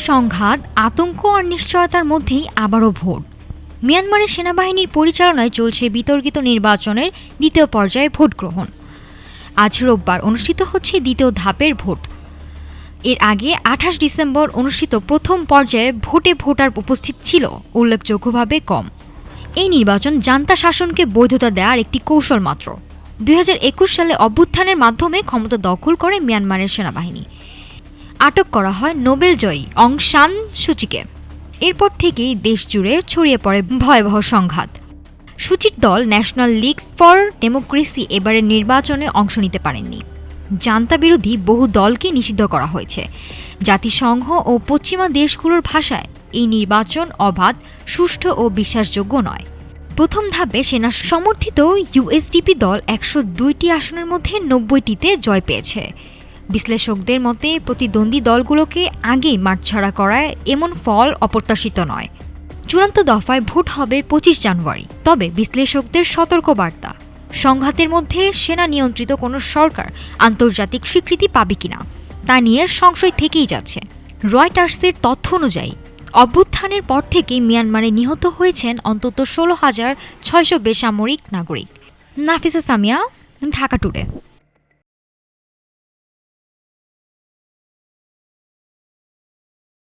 সংঘাত, আতঙ্ক আর নিশ্চয়তার মধ্যেই আবারও ভোট। মিয়ানমারের সেনাবাহিনীর পরিচালনায় চলছে বিতর্কিত নির্বাচনের দ্বিতীয় পর্যায়ে ভোট গ্রহণ। আজ রোববার অনুষ্ঠিত হচ্ছে দ্বিতীয় ধাপের ভোট। এর আগে ২৮ ডিসেম্বর অনুষ্ঠিত প্রথম পর্যায়ে ভোটে ভোটার উপস্থিত ছিল উল্লেখযোগ্যভাবে কম। এই নির্বাচন জান্তা শাসনকে বৈধতা দেওয়ার একটি কৌশল মাত্র। ২০২১ সালে অভ্যুত্থানের মাধ্যমে ক্ষমতা দখল করে মিয়ানমারের সেনাবাহিনী। আটক করা হয় নোবেলজয়ী অং সান সুচিকে। এরপর থেকেই দেশ জুড়ে ছড়িয়ে পড়ে ভয়াবহ সংঘাত। সুচির দল ন্যাশনাল লিগ ফর ডেমোক্রেসি এবারের নির্বাচনে অংশ নিতে পারেননি। জান্তা বিরোধী বহু দলকে নিষিদ্ধ করা হয়েছে। জাতিসংঘ ও পশ্চিমা দেশগুলোর ভাষায় এই নির্বাচন অবাধ, সুষ্ঠু ও বিশ্বাসযোগ্য নয়। প্রথম ধাপে সেনা সমর্থিত ইউএসডিপি দল ১০২টি আসনের মধ্যে ৯০টিতে জয় পেয়েছে। বিশ্লেষকদের মতে প্রতিদ্বন্দ্বী দলগুলোকে আগেই মাঠছাড়া করায় এমন ফল অপ্রত্যাশিত নয়। চূড়ান্ত দফায় ভোট হবে ২৫ জানুয়ারি। তবে বিশ্লেষকদের সতর্কবার্তা, সংঘাতের মধ্যে সেনা নিয়ন্ত্রিত কোনো সরকার আন্তর্জাতিক স্বীকৃতি পাবে কিনা তা নিয়ে সংশয় থেকেই যাচ্ছে। রয়টার্সের তথ্য অনুযায়ী অভ্যুত্থানের পর থেকেই মিয়ানমারে নিহত হয়েছেন অন্তত ১৬,৬০০ বেসামরিক নাগরিক। নাফিসা সামিয়া, ঢাকা টুডে।